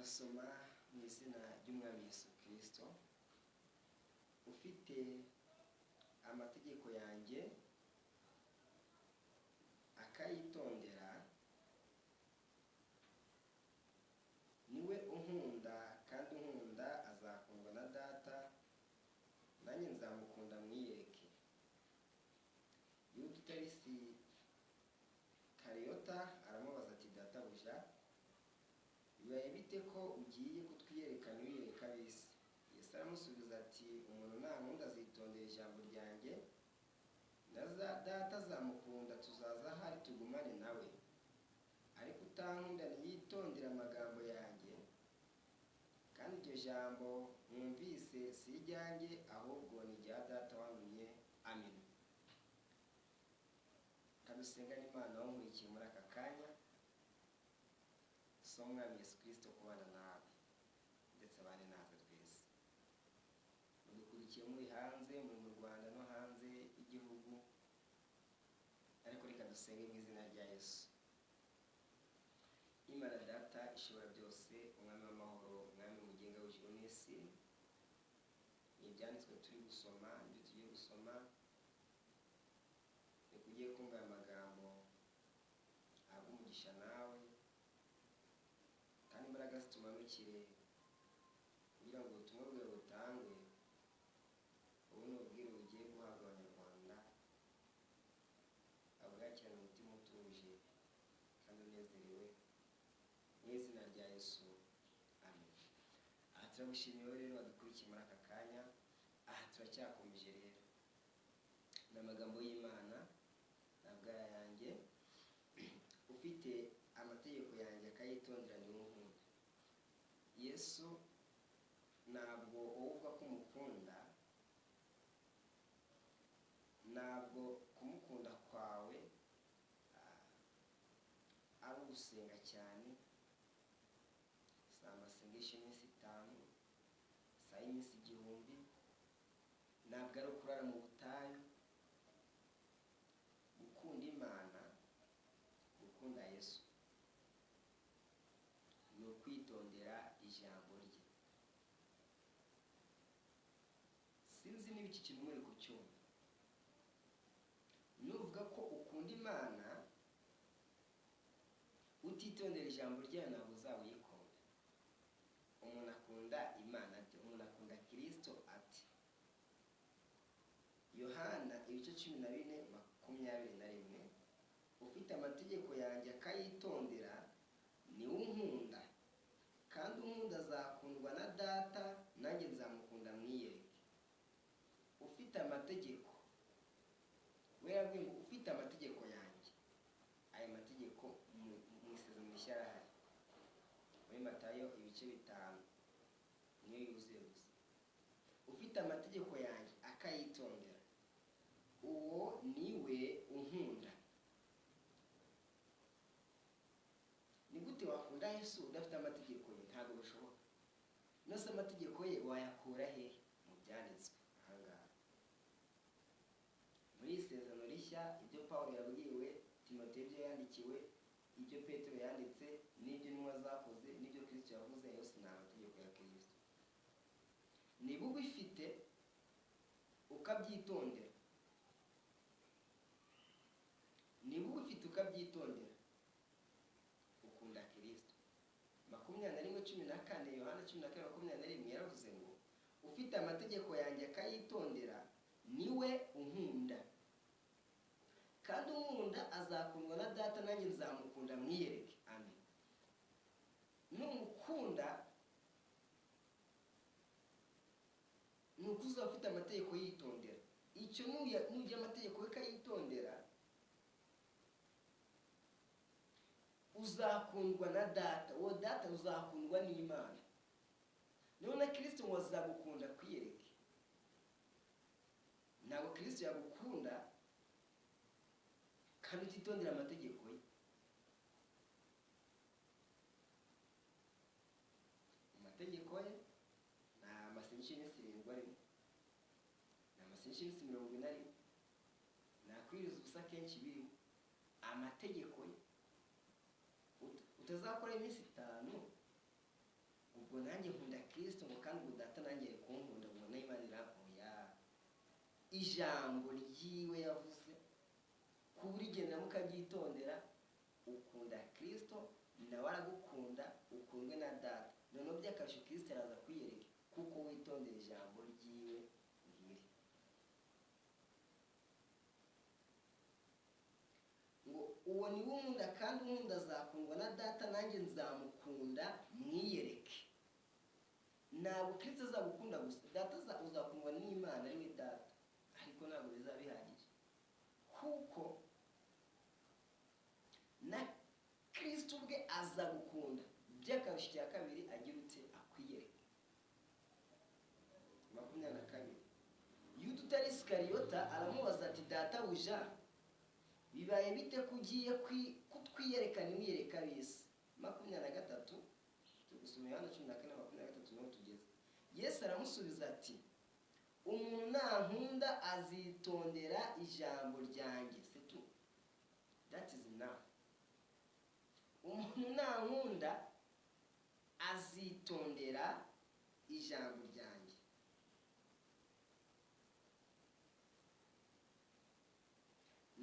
turasoma mu izina ry'umwami Yesu Kristo. Ufite amategeko yanjye akayitondera, niwe unkunda, kandi unkunda azakundwa na Data, nanjye nzamukunda mwiyereke. Yuda Itarisi Kariyota aramubaza ati, databuja, bibaye bite ko ugiye kutwiyereka ntiwiyereka ab'isi? Yesu aramusubiza ati, umuntu nankunda azitondera ijambo ryanjye, na Data azamukunda, tuzaza ahari tugumane nawe. Ariko utankunda ntiyitondera amagambo yanjye, kandi iryo jambo mwumvise si iryanjye, ahubwo ni irya Data wantumye. Amen. Kadusenga n'Imana wankurikiye muri aka kanya, so umwami Yesu Kristo kubana nawe ndetse abane natwe twese. Mudukurikiye muri hanze, muri mu Rwanda no hanze y'igihugu, ariko reka dusenge mu izina rya Yesu. Imana Data ishobora byose, umwami w'amahoro, umwami mugenga w'ijuru n'isi, ibyanditswe turi gusoma, ibyo tugiye gusoma, reka ugiye kumva aya magambo ahabwe umugisha nawe, kandi imbaraga zitumanukire kugira ngo ubutumwa bwawe butangwe. Ubu ni ubwire bugiye guhabwa Abanyarwanda, abwakirana umutima utuje kandi unezerewe, mu izina rya Yesu. Amen. Aha turagushimiye rero wadukurikiye muri aka kanya. Aha turacyakomeje rero n'amagambo y'Imana, ntabwo yanjye. Ufite amategeko yanjye akayitondera niwe unkunda. Yesu ntabwo uvuga ko umukunda, ntabwo kumukunda kwawe ari ugusenga cyane, si amasengesho y'iminsi 5, si ay'iminsi 1000, ntabwo ari ukurara mu butayu. Gukunda Imana, gukunda Yesu, ni ukwitondera ijambo rye. Sinzi niba iki kintu muri kucyumva. Nuvuga ko ukunda Imana utitondera ijambo ryayo, ntabwo uzaba uyikunda. Umuntu akunda Imana ate? Umuntu akunda Kristo ate? Yohana 14:21, ufite amategeko yanjye akayitondera niwe unkunda, kandi unkunda azakundwa na Data, nanjye nzamukunda mwiyereke. Ufite amategeko, we yabwiye ngo ufite amategeko yanjye. Aya mategeko mu isezerano rishya arahari, muri Matayo 5 niyo yuzuye gusa. Ufite amategeko yanjye akayitondera, uwo niwe unkunda. Ni gute wakunda Yesu udafite amategeko ye? Ntabwo bishoboka. Nose amategeko ye wayakura he? Mu byanditswe ahangaha muri isezerano rishya, ibyo Pawulo yabwiwe Timoteyo, ibyo yandikiwe, ibyo Petero yanditse, n'ibyo intumwa zakoze, n'ibyo Kristo yavuze, yose ni amategeko ya Kristo. Niba ubifite ukabyitondera, ukunda Kristo. 21:14, Yohana 14:21 yaravuze ngo, ufite amategeko yanjye akayitondera niwe unkunda, kandi unkunda azakundwa na Data, nanjye nzamukunda mwiyereke. Amen. Numukunda nuko uzaba ufite amategeko yitondera. Icyo nujya amategeko ye kayitondera, uzakundwa na Data. Uwo Data uzakundwa n'Imana. None Kristo ngo azagukunda kwiyereke. Ntabwo Kristo yagukunda kandi utitondera amategeko ye. Amategeko ye ni amasengesho y'iminsi 7, ni amasengesho y'iminsi 40, nakwiriza ubusa kenshi biri. Amategeko ye utazakora iminsi 5 ubwo nanjye nkunda Kristo ngo kandi ubwo data nanjye ari kunkunda ngo n'Imana irampoya. Ijambo ryiwe yavuze kurigendera mukaryitondera, ukunda Kristo nawe aragukunda, ukundwe na data. Noneho by'akarusho Kristo araza kwiyereka kuko witondera ijambo ryiwe ngiri. Ngo uwo ni we unkunda kandi unkunda azakundwa na data, nanjye nzamukunda mwiyereke. Ntabwo Kristo azagukunda gusa, data uzakundwa n'Imana ari we data, ariko ntabwo bizaba bihagije kuko na Kristo ubwe azagukunda by'akarusho cya kabiri agira ute akwiyereke. 22 Yuda utari Isikariyota aramubaza ati databuja bibaye bite ko ugiye kutwiyereka ntiwiyereka ab'isi? 23 tugusoma Yohana 14:23 niho tugeze. Yesu aramusubiza ati umuntu nankunda azitondera ijambo ryanjye. C'est tout. That is enough. Umuntu nankunda azitondera ijambo ryanjye.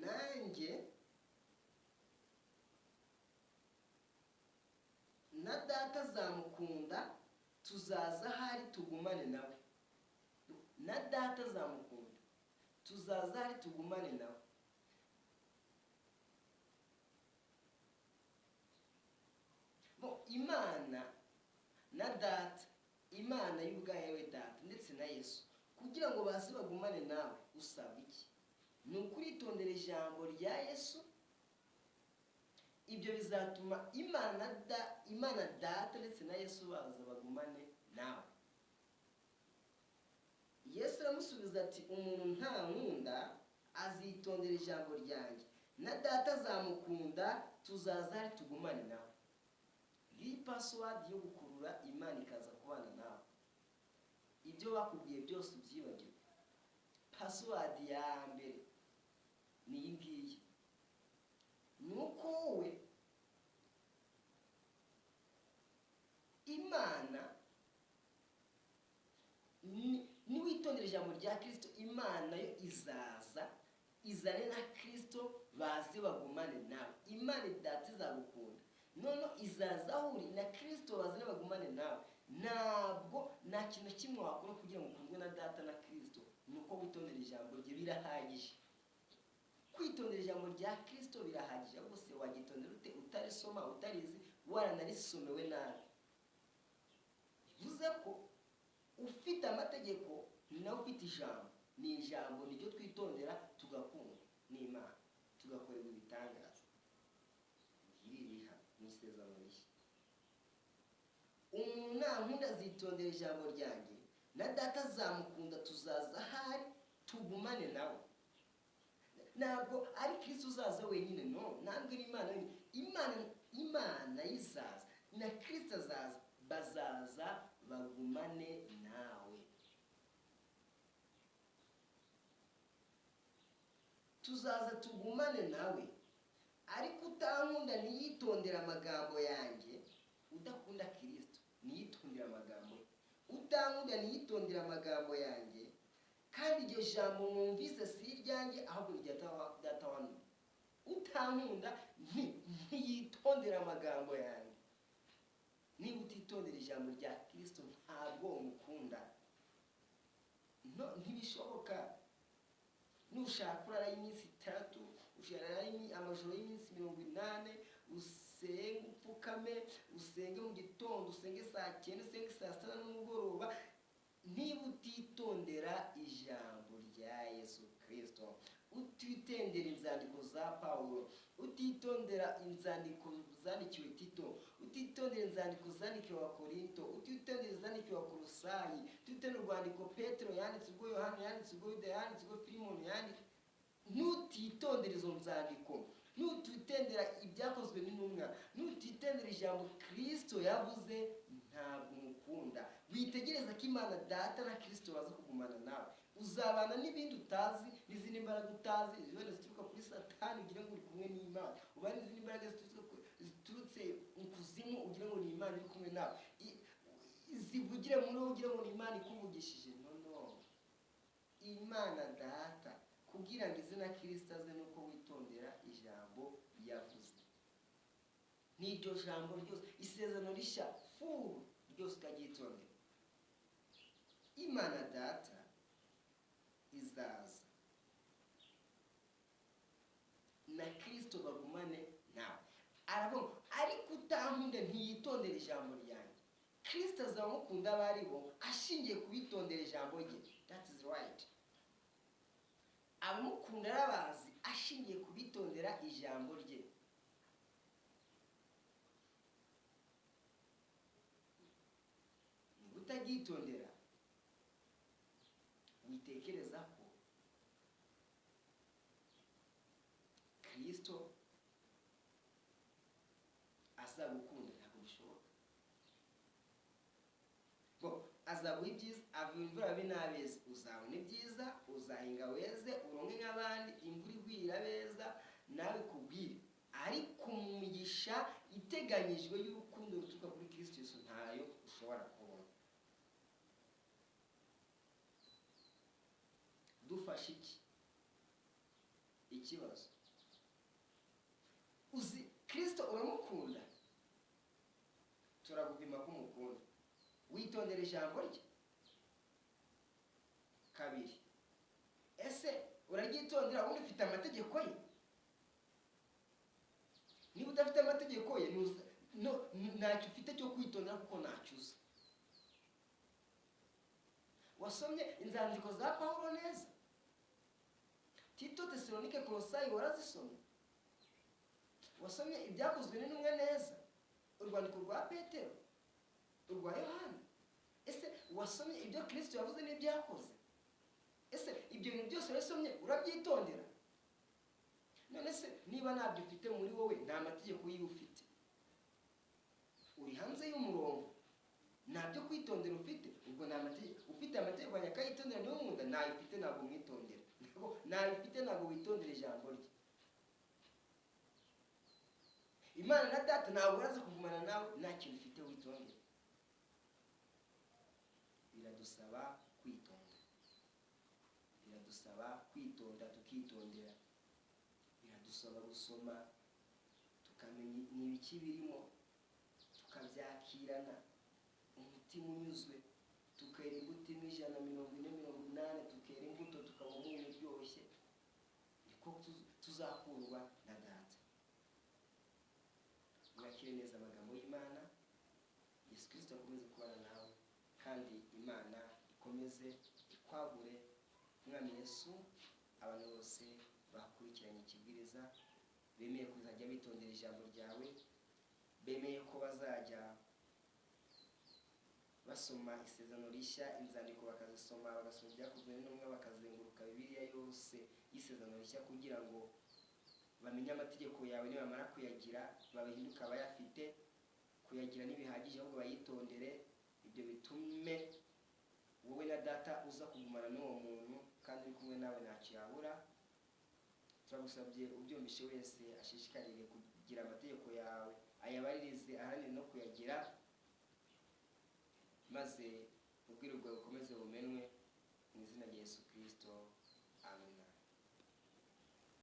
Nanjye na data azamukunda, tuzaza ahari tugumane nawe. Na data azamukunda, tuzaza ahari tugumane nawe. Imana na data, Imana y'ubwayo we data ndetse na Yesu, kugira ngo basi bagumane nawe usaba iki? Ni ukuritondera ijambo rya Yesu. Ibyo bizatuma Imana data ndetse na Yesu baza bagumane nawe. Yesu aramusubiza ati umuntu ntankunda azitondera ijambo ryanjye, na data azamukunda, tuzaza ahari tugumane nawe. Iyi password yo gukurura Imana ikaza kubana nawe. Ibyo bakubwiye byose ubyibagirwe. Password ya mbere ni iyi ngiyi. Nuko wowe Imana niwitondera ijambo rya Kristo, Imana yo izaza izane na Kristo baze bagumane nawe. Imana data izagukunda, none izaza aho uri na Kristo bazane bagumane nawe. Ntabwo nta kintu kimwe wakora kugira ngo ukundwe na data na Kristo, nuko witondera ijambo rye birahagije. Kwitondera ijambo rya Kristo birahagije. Bose wagitondera ute utarisoma, utarizi, waranarisomewe nabi? Bivuze ko ufite amategeko nawe ufite ijambo. Ni ijambo niryo twitondera tugakunda n'Imana, tugakorera ibitangaza. Ngiri riha n'isezerano rishya. Umuntu nankunda azitondera ijambo ryanjye, na data azamukunda, tuzaza ahari tugumane nawe. Ntabwo ari Kristo uzaza wenyine, no, ntabwo ari Imana wenyine. Imana yizaza na Kristo azaza, bazaza bagumane nawe. Tuzaza tugumane nawe. Ariko utankunda ntiyitondera amagambo yanjye, udakunda Kristo ntiyitondera amagambo ye. Utankunda ntiyitondera amagambo yanjye, kandi iryo jambo mwumvise si iryanjye ahubwo ni data wanyu. Utankunda ntiyitondera amagambo yanjye. Niba utitondera ijambo rya Kristo ntabwo umukunda. Ntibishoboka. Nushaka urara iminsi 3, ushara amajoro y'iminsi 80, usenge upfukame, usenge mu gitondo, usenge saa 9, usenge saa 7 n'umugoroba, niba utitondera ijambo rya Yesu Kristo, utitondera inzandiko za Pawulo, utitondera inzandiko zandikiwe Tito, utitondera inzandiko zandikiwe Abakorinto, utitondera inzandiko wa Kolosayi, utitondera urwandiko Petero yanditse, ubwo Yohana yanditse, ubwo Yuda yanditse, ubwo Filimoni yanditse, nutitondera izo nzandiko, nutitondera ibyakozwe n'intumwa, nutitondera ijambo Kristo yavuze, ntabwo umukunda. Witegereza ko Imana data na Kristo baza kugumana nawe. Uzabana n'ibindi utazi, n'izindi mbaraga utazi, zibone zituruka kuri Satani ugira ngo uri kumwe n'Imana. Ubane n'izindi mbaraga ziturutse mu kuzimu ugira ngo ni Imana iri kumwe nawe. zivugire muri wowe ugira ngo ni Imana ikuvugishije. No, Imana Data kugira ngo izina Kristo aze nuko witondera ijambo yavuze. N'iryo jambo ryose, isezerano rishya full ryose ukaryitondera. Imana Data izaza na Kristo bagumane nawe. Aravuga ariko utankunda ntiyitondera ijambo ryanjye. Kristo azamukunda abari bo ashingiye kubitondera ijambo rye. That is right. Abamukunda arabazi ashingiye kubitondera ijambo rye. Niba utaryitondera witekereza ko Kristo azagukunda, ntabwo bishoboka. Azaguha ibyiza, avuga imvura binabeza, uzabona ibyiza, uzahinga weze, uronke nk'abandi, imvura igwira beza nawe kubwire. Ariko umugisha iteganyijwe y'urukundo ruturuka kuri Kristo Yesu ntayo ushobora kubona. Dufashe iki? Ikibazo uzi Kristo uramukunda, turagupima ko umukunda, witondera ijambo rye. Kabiri, ese uraryitondera ubundi ufite amategeko ye? Niba udafite amategeko ye ntacyo ufite cyo kwitondera kuko ntacyo uzi. Wasomye inzandiko za Pawulo neza? Tito, Tesalonike, Kolosayi warazisomye? Wasomye ibyakozwe n'intumwa neza? Urwandiko rwa Petero, urwa Yohana? Ese wasomye ibyo Kristo yavuze n'ibyakoze? Ese ibyo bintu byose wasomye urabyitondera? None se niba ntabyo ufite muri wowe, nta mategeko yiwe ufite, uri hanze y'umurongo, ntabyo kwitondera ufite, ubwo nta mategeko ufite. Amategeko yakayitondera niyo nkunda, nayo ufite ntabwo mwitondera. Nayo ufite ntabwo witondera ijambo rye. Imana na Data ntabwo uraza kugumana nawe nta kintu ufite witondera. Biradusaba kwitonda, biradusaba kwitonda, tukitondera. Biradusaba gusoma tukamenya n'ibiki birimo, tukabyakirana umutima unyuzwe, tukera imbuto imwe 140-180, tukera imbuto tukabona umuntu uryoshye. Niko tuzakurwa na Data. Mwakire neza amagambo y'Imana. Yesu Kristo akomeze kubana nawe, kandi Imana ikomeze ikwagure. Mwami Yesu, abantu bose bakurikiranye ikibwiriza, bemeye kuzajya bitondera ijambo ryawe, bemeye ko bazajya basoma isezerano rishya, inzandiko bakazisoma, bagasoma ibyakozwe n'intumwa, bakazenguruka Bibiliya yose y'isezerano rishya kugira ngo bamenye amategeko yawe. Nibamara kuyagira babahinduka abayafite. Kuyagira ntibihagije, ahubwo bayitondere. Ibyo bitume wowe na Data uza kugumana n'uwo muntu, kandi uri kumwe nawe ntacyo yabura. Turagusabye ubyumvishe wese ashishikarire kugira amategeko yawe, ayabaririze, aharanire no kuyagira, maze ubwiru bwawe bukomeze bumenwe mu izina rya Yesu.